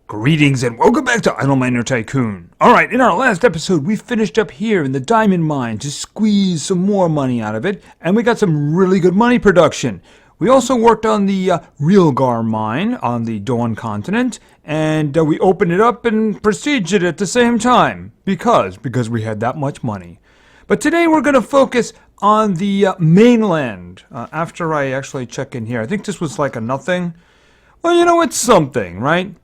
Greetings and welcome back to Idle Miner Tycoon. Alright, in our last episode, we finished up here in the diamond mine to squeeze some more money out of it, and we got some really good money production. We also worked on the Realgar mine on the Dawn continent, and we opened it up and besieged it at the same time. Because we had that much money. But today we're going to focus on the mainland. After I actually check in here, I think this was like a nothing. Well, you know, it's something, right?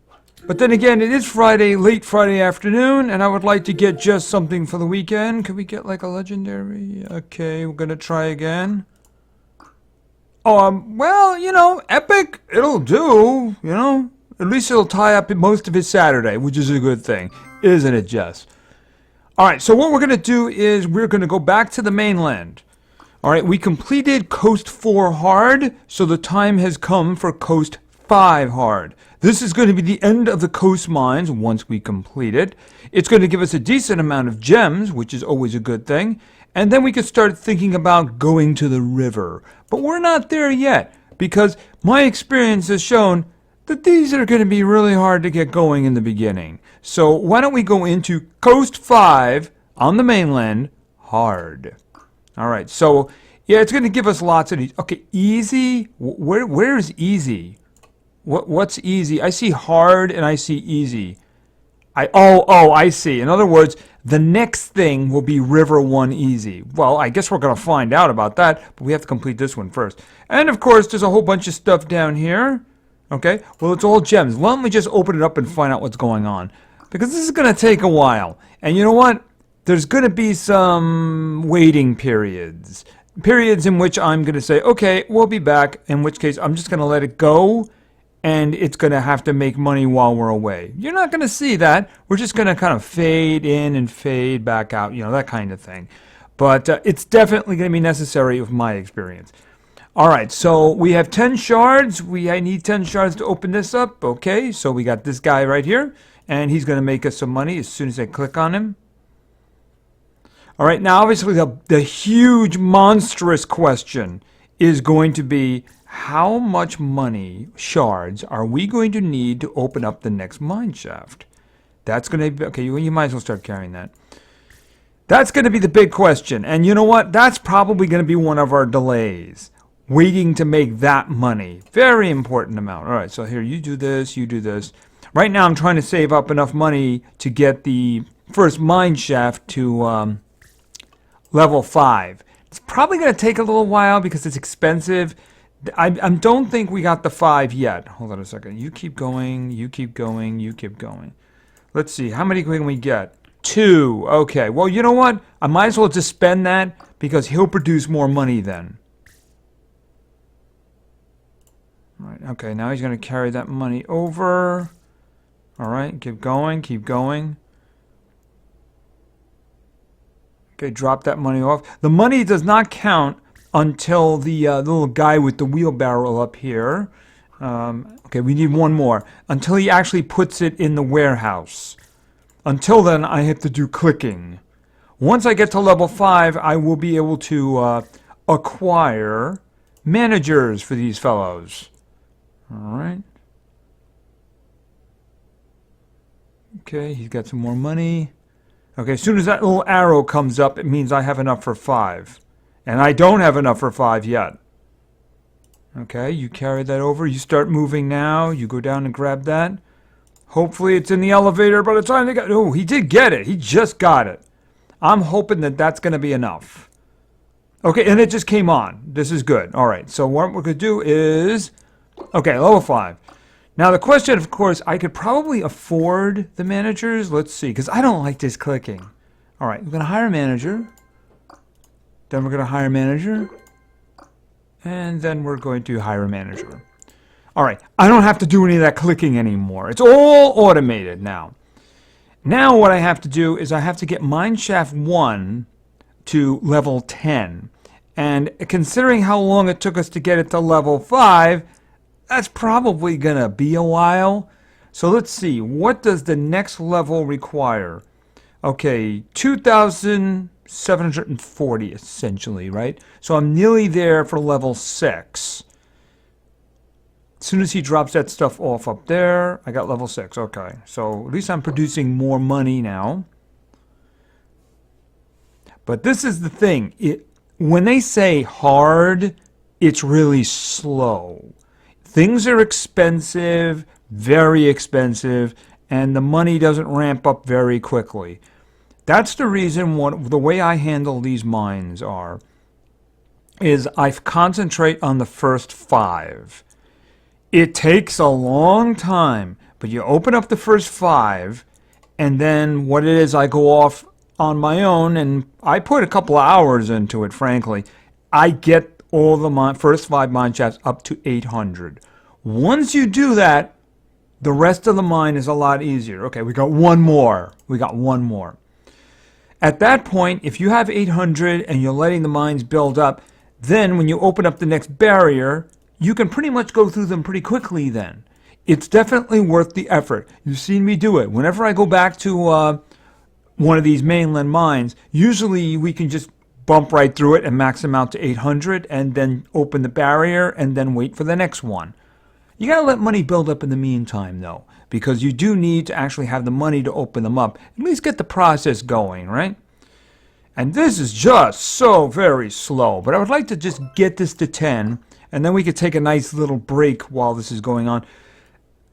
But then again, it is Friday, late Friday afternoon, and I would like to get just something for the weekend. Could we get like a legendary? Okay, we're gonna try again. Well, you know, epic, it'll do, you know. At least it'll tie up most of his Saturday, which is a good thing, isn't it, Jess? Alright, so what we're gonna do is we're gonna go back to the mainland. Alright, we completed Coast 4 hard, so the time has come for Coast 5 hard. This is going to be the end of the coast mines once we complete it. It's going to give us a decent amount of gems, which is always a good thing. And then we can start thinking about going to the river. But we're not there yet, because my experience has shown that these are going to be really hard to get going in the beginning. So why don't we go into Coast 5 on the mainland hard. Alright, so yeah, it's going to give us lots of these. Okay, easy. Where is easy? What's easy? I see hard and I see easy. I see. In other words, the next thing will be River 1 easy. Well, I guess we're going to find out about that, but we have to complete this one first. And of course, there's a whole bunch of stuff down here. Okay, well, it's all gems. Why don't we just open it up and find out what's going on? Because this is going to take a while. And you know what? There's going to be some waiting periods. Periods in which I'm going to say, okay, we'll be back. In which case, I'm just going to let it go. And it's going to have to make money while we're away. You're not going to see that. We're just going to kind of fade in and fade back out, you know, that kind of thing. But it's definitely going to be necessary with my experience. All right, so we have 10 shards. I need 10 shards to open this up. Okay, so we got this guy right here. And he's going to make us some money as soon as I click on him. All right, now obviously the huge, monstrous question is going to be, how much money, shards, are we going to need to open up the next mine shaft? That's going to be, okay, you might as well start carrying that. That's going to be the big question. And you know what? That's probably going to be one of our delays. Waiting to make that money. Very important amount. All right, so here, you do this, you do this. Right now, I'm trying to save up enough money to get the first mine shaft to level 5. It's probably going to take a little while because it's expensive. I don't think we got the 5 yet. Hold on a second. You keep going. You keep going. You keep going. Let's see. How many can we get? 2. Okay. Well, you know what? I might as well just spend that because he'll produce more money then. All right. Okay. Now he's going to carry that money over. All right. Keep going. Keep going. Okay. Drop that money off. The money does not count until the little guy with the wheelbarrow up here. Okay, we need one more. Until he actually puts it in the warehouse. Until then, I have to do clicking. Once I get to level 5, I will be able to acquire managers for these fellows. Alright. Okay, he's got some more money. Okay, as soon as that little arrow comes up, it means I have enough for 5. And I don't have enough for 5 yet. Okay, you carry that over. You start moving now. You go down and grab that. Hopefully it's in the elevator by the time they got... Oh, he did get it. He just got it. I'm hoping that that's going to be enough. Okay, and it just came on. This is good. All right, so what we're going to do is... Okay, level 5. Now the question, of course, I could probably afford the managers. Let's see, because I don't like this clicking. All right, we're going to hire a manager. Then we're going to hire a manager. And then we're going to hire a manager. Alright, I don't have to do any of that clicking anymore. It's all automated now. Now what I have to do is I have to get Mineshaft 1 to level 10. And considering how long it took us to get it to level 5, that's probably going to be a while. So let's see, what does the next level require? Okay, 2,740 essentially, right? So I'm nearly there for level 6. As soon as he drops that stuff off up there, I got level 6. Okay, so at least I'm producing more money now. But this is the thing. When they say hard, it's really slow. Things are expensive, very expensive, and the money doesn't ramp up very quickly. That's the reason the way I handle these mines is I concentrate on the first 5. It takes a long time, but you open up the first 5, and then what it is, I go off on my own, and I put a couple of hours into it, frankly. I get all the first 5 mine shafts up to 800. Once you do that, the rest of the mine is a lot easier. Okay, we got one more. At that point, if you have 800 and you're letting the mines build up, then when you open up the next barrier, you can pretty much go through them pretty quickly then. It's definitely worth the effort. You've seen me do it. Whenever I go back to one of these mainland mines, usually we can just bump right through it and max them out to 800 and then open the barrier and then wait for the next one. You got to let money build up in the meantime, though, because you do need to actually have the money to open them up. At least get the process going, right? And this is just so very slow. But I would like to just get this to 10, and then we could take a nice little break while this is going on.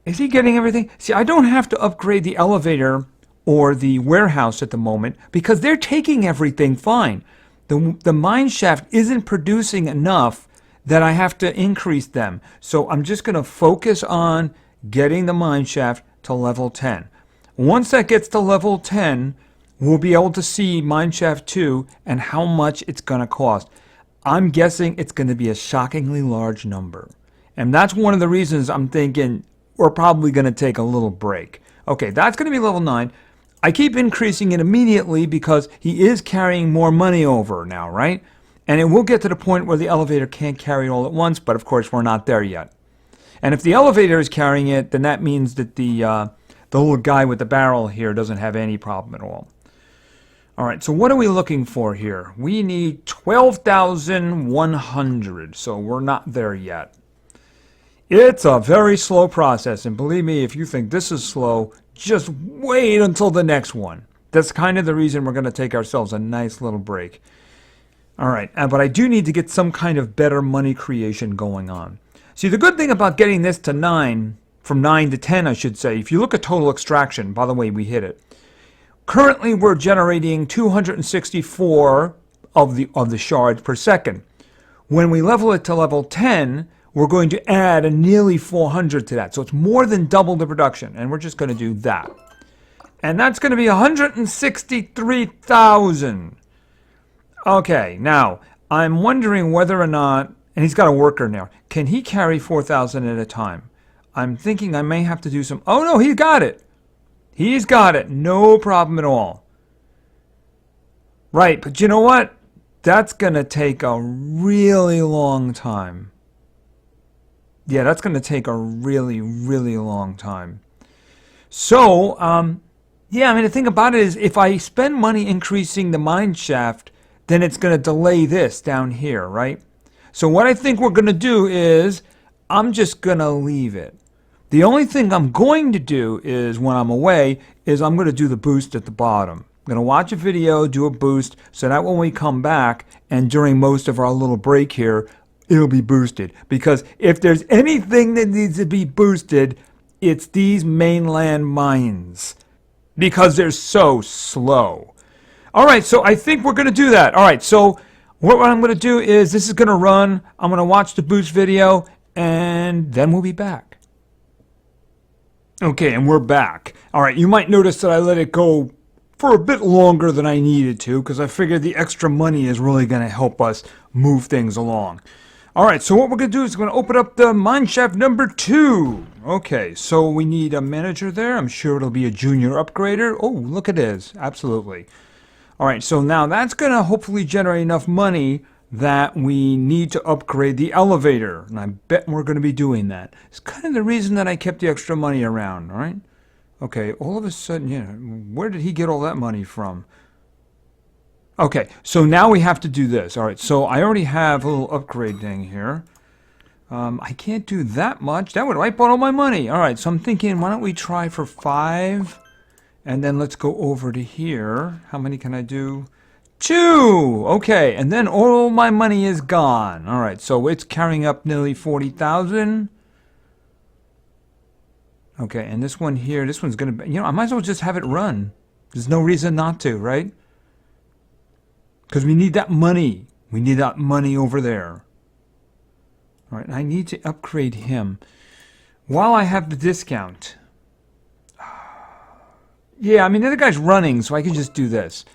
Is he getting everything? See, I don't have to upgrade the elevator or the warehouse at the moment because they're taking everything fine. The mine shaft isn't producing enough that I have to increase them. So I'm just going to focus on getting the mine shaft to level 10. Once that gets to level 10, we'll be able to see mine shaft 2 and how much it's going to cost. I'm guessing it's going to be a shockingly large number. And that's one of the reasons I'm thinking we're probably going to take a little break. Okay, that's going to be level 9. I keep increasing it immediately because he is carrying more money over now, right? And it will get to the point where the elevator can't carry it all at once, but of course we're not there yet. And if the elevator is carrying it, then that means that the little guy with the barrel here doesn't have any problem at all. All right, so what are we looking for here? We need 12,100, so we're not there yet. It's a very slow process, and believe me, if you think this is slow, just wait until the next one. That's kind of the reason we're going to take ourselves a nice little break. All right, but I do need to get some kind of better money creation going on. See, the good thing about getting this to 9, from 9 to 10, I should say, if you look at total extraction, by the way, we hit it. Currently, we're generating 264 of the shards per second. When we level it to level 10, we're going to add nearly 400 to that. So it's more than double the production, and we're just going to do that. And that's going to be 163,000. Okay, now, I'm wondering whether or not, and he's got a worker now, can he carry 4,000 at a time? I'm thinking I may have to do some, oh no, he got it. He's got it, no problem at all. Right, but you know what? That's going to take a really long time. Yeah, that's going to take a really, really long time. So, yeah, I mean, the thing about it is if I spend money increasing the mine shaft, then it's going to delay this down here, right? So what I think we're going to do is I'm just going to leave it. The only thing I'm going to do is when I'm away is I'm going to do the boost at the bottom. I'm going to watch a video, do a boost, so that when we come back and during most of our little break here, it'll be boosted. Because if there's anything that needs to be boosted, it's these mainland mines. Because they're so slow. All right, so I think we're going to do that. All right, so what I'm going to do is this is going to run. I'm going to watch the boost video, and then we'll be back. Okay, and we're back. All right, you might notice that I let it go for a bit longer than I needed to because I figured the extra money is really going to help us move things along. All right, so what we're going to do is we're going to open up the mine shaft number 2. Okay, so we need a manager there. I'm sure it'll be a junior upgrader. Oh, look at this. Absolutely. All right, so now that's going to hopefully generate enough money that we need to upgrade the elevator. And I bet we're going to be doing that. It's kind of the reason that I kept the extra money around, all right? Okay, all of a sudden, yeah, where did he get all that money from? Okay, so now we have to do this. All right, so I already have a little upgrade thing here. I can't do that much. That would wipe out all my money. All right, so I'm thinking, why don't we try for 5? And then let's go over to here. How many can I do? 2! Okay, and then all my money is gone. All right, so it's carrying up nearly 40,000. Okay, and this one here, this one's going to be... You know, I might as well just have it run. There's no reason not to, right? Because we need that money. We need that money over there. All right, I need to upgrade him while I have the discount. Yeah, I mean, the other guy's running, so I can just do this.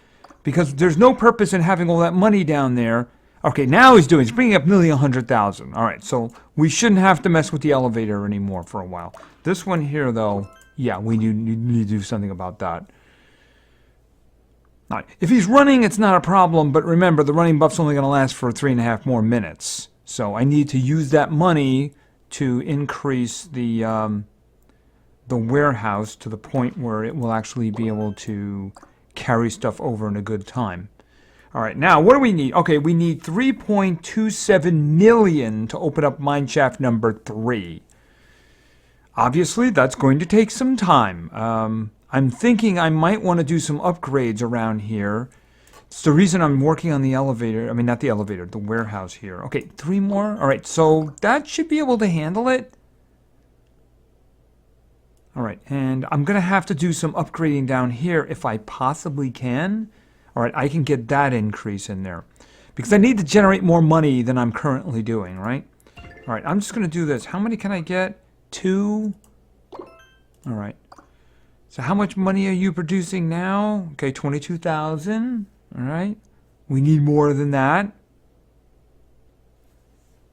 Because there's no purpose in having all that money down there. Okay, now he's bringing up nearly 100,000. All right, so we shouldn't have to mess with the elevator anymore for a while. This one here, though, yeah, we need to do something about that. All right, if he's running, it's not a problem, but remember, the running buff's only going to last for 3.5 more minutes. So I need to use that money to increase the warehouse to the point where it will actually be able to carry stuff over in a good time. All right, now what do we need? Okay, we need 3.27 million to open up mineshaft number 3. Obviously, that's going to take some time. I'm thinking I might want to do some upgrades around here. It's the reason I'm working on the elevator. I mean, not the elevator, the warehouse here. Okay, 3 more. All right, so that should be able to handle it. All right, and I'm going to have to do some upgrading down here if I possibly can. All right, I can get that increase in there. Because I need to generate more money than I'm currently doing, right? All right, I'm just going to do this. How many can I get? 2. All right. So how much money are you producing now? Okay, 22,000. All right. We need more than that.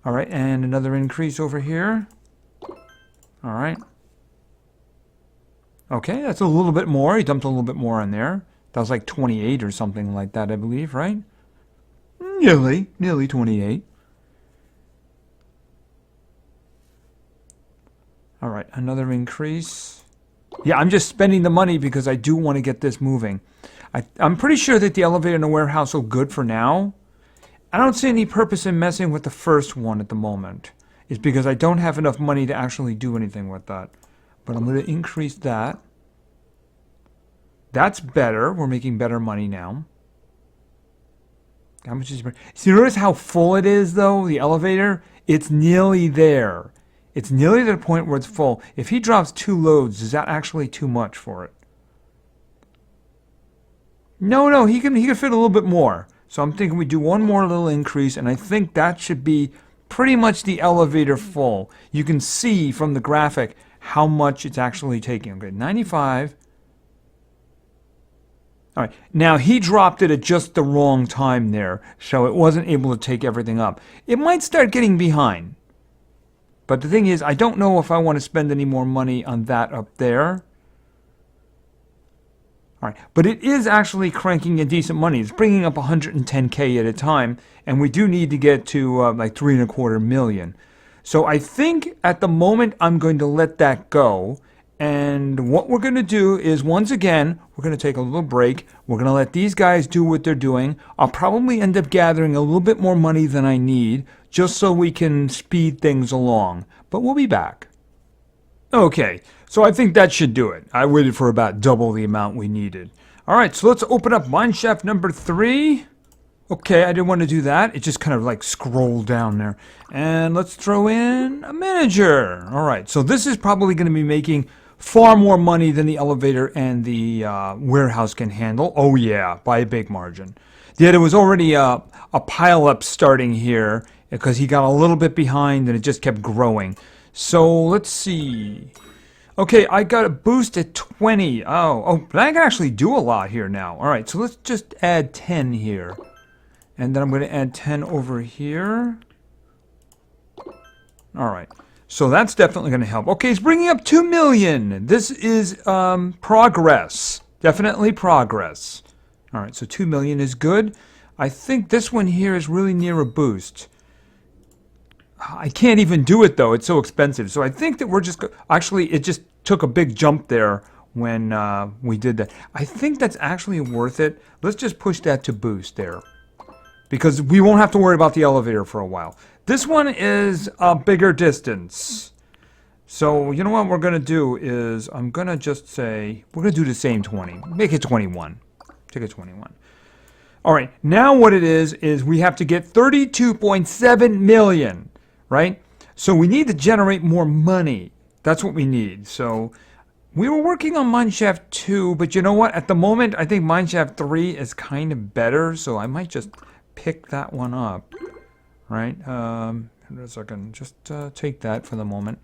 All right, and another increase over here. All right. Okay, that's a little bit more. He dumped a little bit more in there. That was like 28 or something like that, I believe, right? Nearly 28. All right, another increase. Yeah, I'm just spending the money because I do want to get this moving. I'm pretty sure that the elevator and the warehouse are good for now. I don't see any purpose in messing with the first one at the moment. It's because I don't have enough money to actually do anything with that. But I'm going to increase that. That's better. We're making better money now. How much is... So you notice how full it is, though, the elevator? It's nearly there. It's nearly to the point where it's full. If he drops 2 loads, is that actually too much for it? No, he can fit a little bit more. So I'm thinking we do one more little increase, and I think that should be pretty much the elevator full. You can see from the graphic how much it's actually taking. Okay, 95. All right, now he dropped it at just the wrong time there, so it wasn't able to take everything up. It might start getting behind. But the thing is, I don't know if I want to spend any more money on that up there. All right, but it is actually cranking in decent money. It's bringing up 110K at a time, and we do need to get to like 3.25 million. So I think at the moment I'm going to let that go. And what we're going to do is, once again, we're going to take a little break. We're going to let these guys do what they're doing. I'll probably end up gathering a little bit more money than I need, just so we can speed things along. But we'll be back. Okay, so I think that should do it. I waited for about double the amount we needed. All right, so let's open up mineshaft number 3. Okay, I didn't want to do that. It just kind of like scrolled down there. And let's throw in a manager. All right, so this is probably going to be making far more money than the elevator and the warehouse can handle. Oh yeah, by a big margin. Yeah, there was already a pile up starting here because he got a little bit behind and it just kept growing. So let's see. Okay, I got a boost at 20. Oh, but I can actually do a lot here now. All right, so let's just add 10 here. And then I'm going to add 10 over here. All right. So that's definitely going to help. Okay, it's bringing up 2 million. This is progress. Definitely progress. All right, so 2 million is good. I think this one here is really near a boost. I can't even do it, though. It's so expensive. So I think that we're just... Actually, it just took a big jump there when we did that. I think that's actually worth it. Let's just push that to boost there. Because we won't have to worry about the elevator for a while. This one is a bigger distance. So, you know what we're going to do is, I'm going to just say, we're going to do the same 20. Make it 21. Take it 21. All right, now what it is we have to get 32.7 million, right? So we need to generate more money. That's what we need. So we were working on Mineshaft 2, but you know what? At the moment, I think Mineshaft 3 is kind of better, so I might just pick that one up, right? So I can just take that for the moment.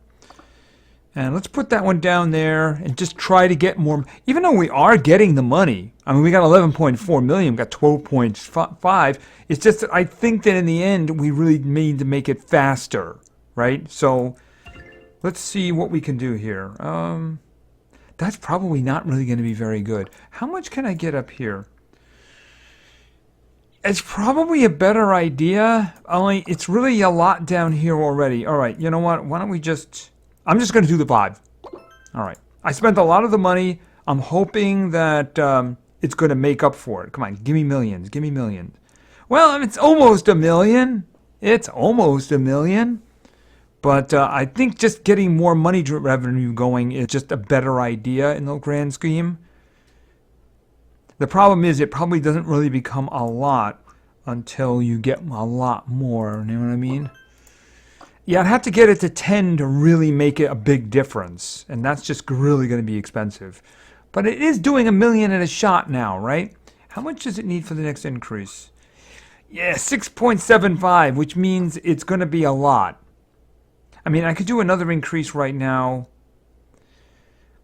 And let's put that one down there and just try to get more. Even though we are getting the money, I mean, we got 11.4 million, we got 12.5. It's just that I think that in the end, we really need to make it faster, right? So let's see what we can do here. That's probably not really going to be very good. How much can I get up here? It's probably a better idea, only it's really a lot down here already. All right, you know what? Why don't we just... I'm just going to do the 5. All right. I spent a lot of the money. I'm hoping that it's going to make up for it. Come on, give me millions. Give me millions. Well, it's almost a million. It's almost a million. But I think just getting more money revenue going is just a better idea in the grand scheme. The problem is it probably doesn't really become a lot until you get a lot more. You know what I mean? Yeah, I'd have to get it to 10 to really make it a big difference. And that's just really going to be expensive. But it is doing a million in a shot now, right? How much does it need for the next increase? Yeah, 6.75, which means it's going to be a lot. I mean, I could do another increase right now.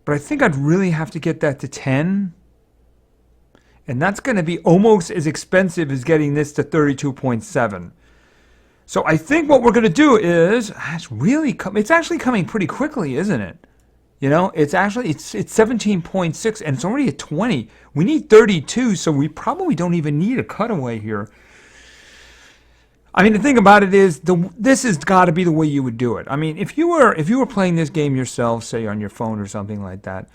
But I think I'd really have to get that to 10. And that's going to be almost as expensive as getting this to 32.7. So I think what we're going to do is, it's actually coming pretty quickly, isn't it? You know, it's 17.6 and it's already at 20. We need 32, so we probably don't even need a cutaway here. I mean, the thing about it is, this has got to be the way you would do it. I mean, if you were playing this game yourself, say on your phone or something like that,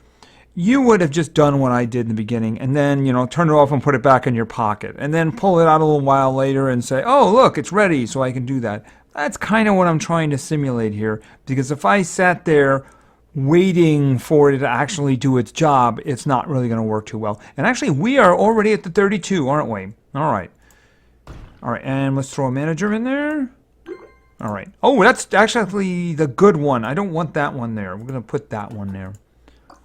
you would have just done what I did in the beginning and then, you know, turn it off and put it back in your pocket and then pull it out a little while later and say, oh, look, it's ready, so I can do that. That's kind of what I'm trying to simulate here, because if I sat there waiting for it to actually do its job, it's not really going to work too well. And actually, we are already at the 32, aren't we? All right. All right, and let's throw a manager in there. All right. Oh, that's actually the good one. I don't want that one there. We're going to put that one there.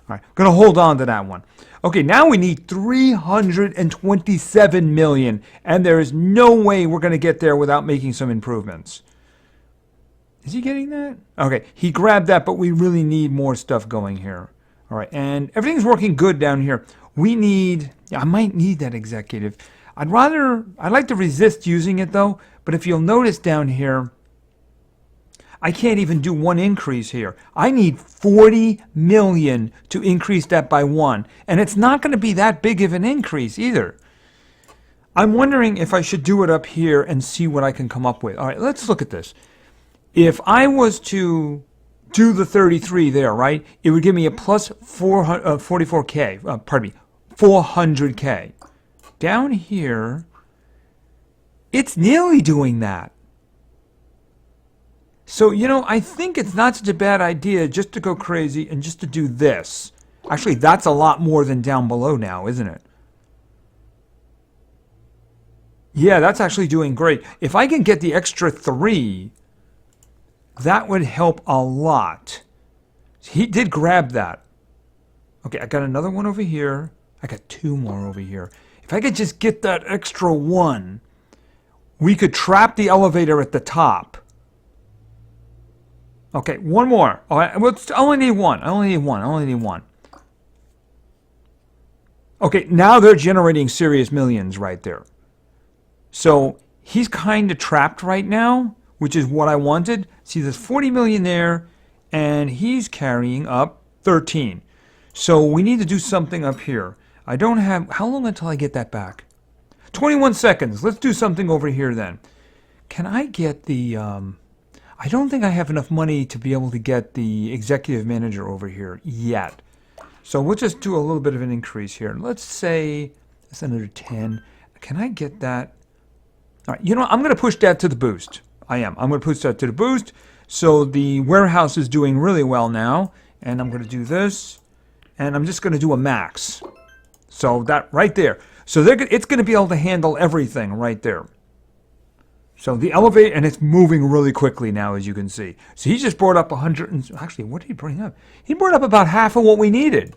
All right, going to hold on to that one. Okay, now we need 327 million, and there is no way we're going to get there without making some improvements. Is he getting that? Okay, he grabbed that, but we really need more stuff going here. All right, and everything's working good down here. We need, I might need that executive. I'd like to resist using it though, but if you'll notice down here, I can't even do one increase here. I need 40 million to increase that by 1. And it's not going to be that big of an increase either. I'm wondering if I should do it up here and see what I can come up with. All right, let's look at this. If I was to do the 33 there, right, it would give me a plus 44K, pardon me, 400K. Down here, it's nearly doing that. So, you know, I think it's not such a bad idea just to go crazy and just to do this. Actually, that's a lot more than down below now, isn't it? Yeah, that's actually doing great. If I can get the extra 3, that would help a lot. He did grab that. Okay, I got another one over here. I got 2 more over here. If I could just get that extra 1, we could trap the elevator at the top. Okay, 1 more. All right, I only need 1. I only need one. Okay, now they're generating serious millions right there. So he's kind of trapped right now, which is what I wanted. See, there's 40 million there, and he's carrying up 13. So we need to do something up here. I don't have... How long until I get that back? 21 seconds. Let's do something over here then. Can I get the... I don't think I have enough money to be able to get the executive manager over here yet. So we'll just do a little bit of an increase here. Let's say that's another 10. Can I get that? All right, you know what? I'm going to push that to the boost. I am. I'm going to push that to the boost. So the warehouse is doing really well now. And I'm going to do this. And I'm just going to do a max. So that right there. So it's going to be able to handle everything right there. So the elevator, and it's moving really quickly now, as you can see. So he just brought up 100, and actually, what did he bring up? He brought up about half of what we needed.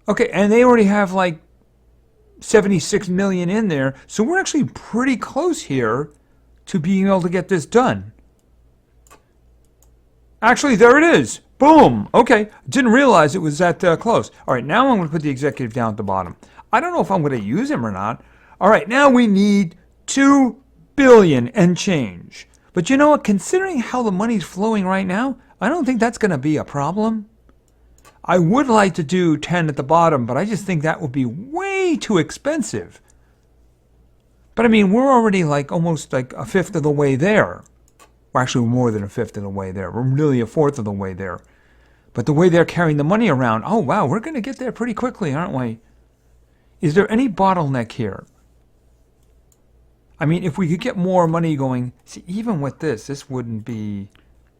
Okay, and they already have like 76 million in there. So we're actually pretty close here to being able to get this done. Actually, there it is. Boom. Okay, didn't realize it was that close. All right, now I'm going to put the executive down at the bottom. I don't know if I'm going to use him or not. All right, now we need 2 billion and change. But you know what? Considering how the money's flowing right now, I don't think that's going to be a problem. I would like to do 10 at the bottom, but I just think that would be way too expensive. But I mean, we're already like almost like a fifth of the way there. Well, actually, more than a fifth of the way there. We're really a fourth of the way there. But the way they're carrying the money around, oh wow, we're going to get there pretty quickly, aren't we? Is there any bottleneck here? I mean, if we could get more money going, see, even with this wouldn't be,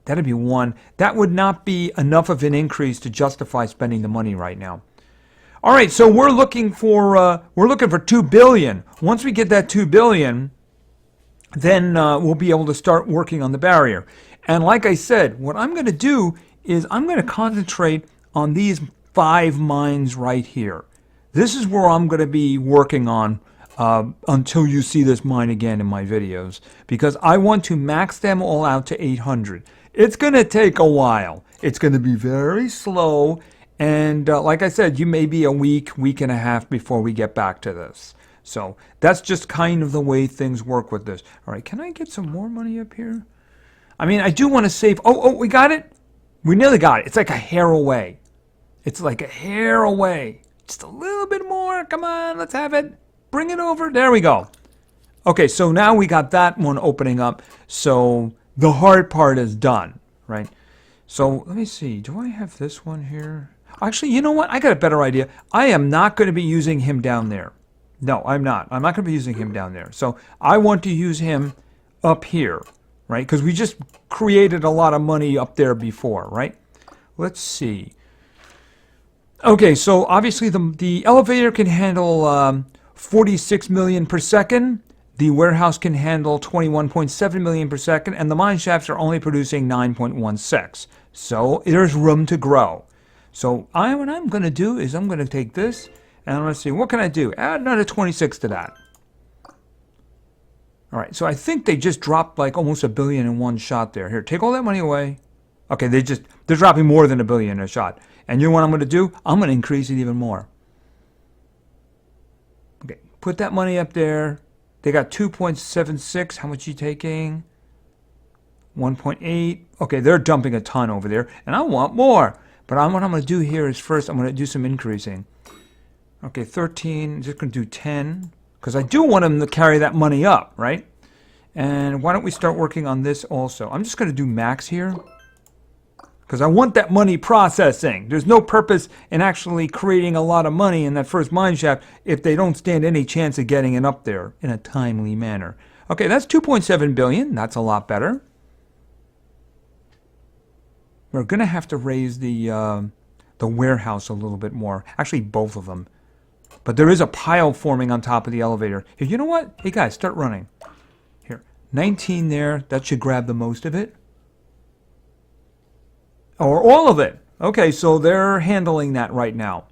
that'd be one. That would not be enough of an increase to justify spending the money right now. All right, so we're looking for 2 billion. Once we get that 2 billion, then we'll be able to start working on the barrier. And like I said, what I'm going to do is I'm going to concentrate on these 5 mines right here. This is where I'm going to be working on until you see this mine again in my videos, because I want to max them all out to 800. It's going to take a while. It's going to be very slow, and like I said, you may be a week and a half before we get back to this. So that's just kind of the way things work with this. All right, can I get some more money up here? I mean, I do want to save. Oh, we got it. We nearly got it. It's like a hair away. It's like a hair away. Just a little bit more. Come on, let's have it. Bring it over. There we go. Okay, so now we got that one opening up. So the hard part is done, right? So let me see. Do I have this one here? Actually, you know what? I got a better idea. I am not going to be using him down there. No, I'm not. I'm not going to be using him down there. So I want to use him up here, right? Because we just created a lot of money up there before, right? Let's see. Okay, so obviously the elevator can handle 46 million per second. The warehouse can handle 21.7 million per second, and the mine shafts are only producing 9.16. So there's room to grow. So what I'm going to do is I'm going to take this, and I'm going to see, what can I do? Add another 26 to that. All right, so I think they just dropped like almost $1 billion in one shot there. Here, take all that money away. Okay, they're dropping more than $1 billion in a shot. And you know what I'm going to do? I'm going to increase it even more. Okay, put that money up there. They got 2.76. How much are you taking? 1.8. Okay, they're dumping a ton over there. And I want more. But what I'm going to do here is first I'm going to do some increasing. Okay, 13. I'm just going to do 10. Because I do want them to carry that money up, right? And why don't we start working on this also? I'm just going to do max here. Because I want that money processing. There's no purpose in actually creating a lot of money in that first mine shaft if they don't stand any chance of getting it up there in a timely manner. Okay, that's 2.7 billion. That's a lot better. We're going to have to raise the warehouse a little bit more. Actually, both of them. But there is a pile forming on top of the elevator. Here, you know what? Hey, guys, start running. Here, 19 there. That should grab the most of it. Or all of it. Okay, so they're handling that right now.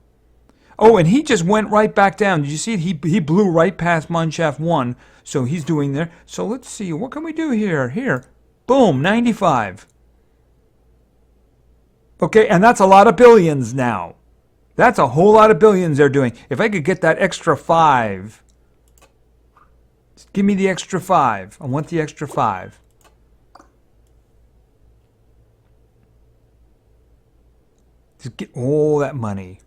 Oh, and he just went right back down. Did you see it? He blew right past mineshaft 1. So he's doing there. So let's see. What can we do here? Here. Boom. 95. Okay, and that's a lot of billions now. That's a whole lot of billions they're doing. If I could get that extra 5. Just give me the extra 5. I want the extra 5. Just get all that money.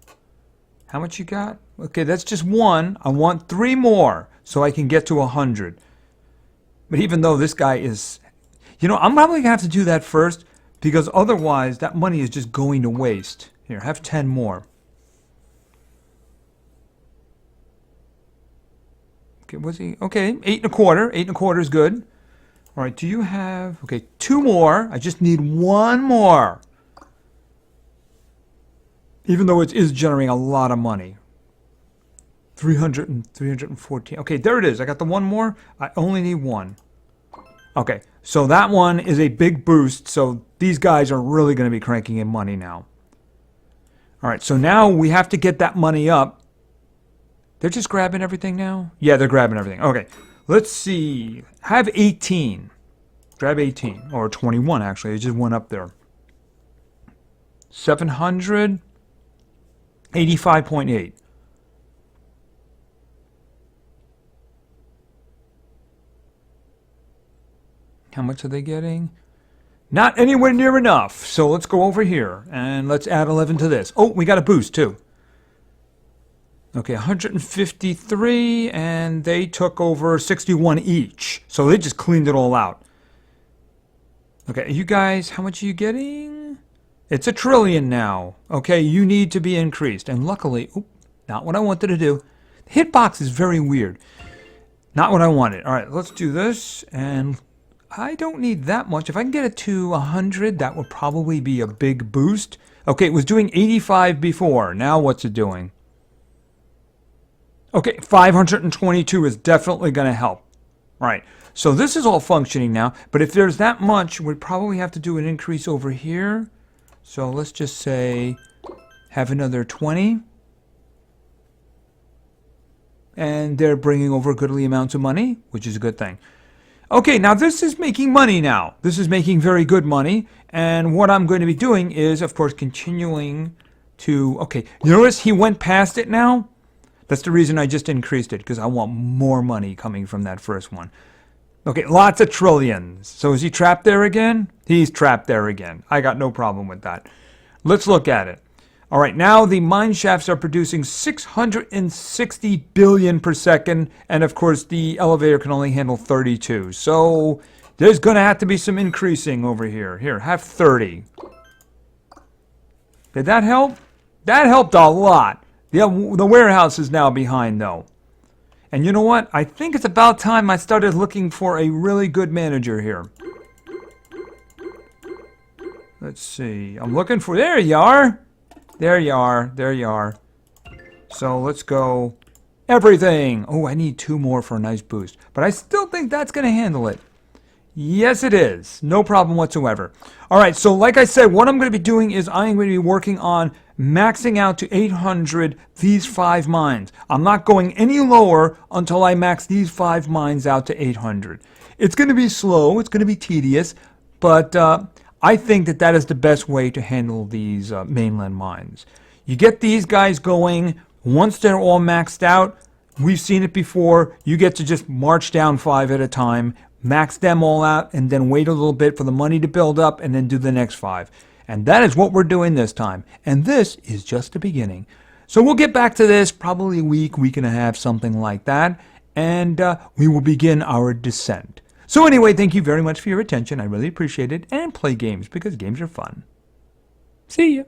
How much you got? Okay, that's just 1. I want 3 more so I can get to 100. But even though this guy is... You know, I'm probably going to have to do that first because otherwise that money is just going to waste. Here, have 10 more. Okay, what's he? Okay, 8 1/4. 8 1/4 is good. All right, do you have... Okay, 2 more. I just need 1 more. Even though it is generating a lot of money. 314. Okay, there it is. I got the 1 more. I only need 1. Okay, so that one is a big boost. So these guys are really going to be cranking in money now. All right, so now we have to get that money up. They're just grabbing everything now? Yeah, they're grabbing everything. Okay, let's see. Have 18. Grab 18. Or 21, actually. It just went up there. 700. 85.8. How much are they getting? Not anywhere near enough. So let's go over here and let's add 11 to this. Oh, we got a boost too. Okay, 153, and they took over 61 each. So they just cleaned it all out. Okay, you guys, how much are you getting? It's 1 trillion now. Okay, you need to be increased. And luckily, not what I wanted to do. The hitbox is very weird. Not what I wanted. All right, let's do this. And I don't need that much. If I can get it to 100, that would probably be a big boost. Okay, it was doing 85 before. Now what's it doing? Okay, 522 is definitely going to help. All right, so this is all functioning now. But if there's that much, we'd probably have to do an increase over here. So let's just say have another 20. And they're bringing over goodly amounts of money, which is a good thing. Okay, now this is making money now. This is making very good money. And what I'm going to be doing is, of course, continuing to... Okay, you notice he went past it now? That's the reason I just increased it, because I want more money coming from that first one. Okay, lots of trillions. So is he trapped there again? He's trapped there again. I got no problem with that. Let's look at it. All right, now the mine shafts are producing 660 billion per second. And of course, the elevator can only handle 32. So there's going to have to be some increasing over here. Here, have 30. Did that help? That helped a lot. The warehouse is now behind, though. And you know what? I think it's about time I started looking for a really good manager here. Let's see. I'm looking for... There you are. There you are. There you are. So let's go... Everything. Oh, I need 2 more for a nice boost. But I still think that's going to handle it. Yes, it is. No problem whatsoever. All right, so like I said, what I'm going to be doing is I'm going to be working on maxing out to 800 these 5 mines. I'm not going any lower until I max these 5 mines out to 800. It's going to be slow. It's going to be tedious. But I think that that is the best way to handle these mainland mines. You get these guys going. Once they're all maxed out, we've seen it before. You get to just march down 5 at a time. Max them all out and then wait a little bit for the money to build up and then do the next 5. And that is what we're doing this time. And this is just the beginning. So we'll get back to this probably a week and a half, something like that. And we will begin our descent. So anyway, thank you very much for your attention. I really appreciate it. And play games because games are fun. See ya.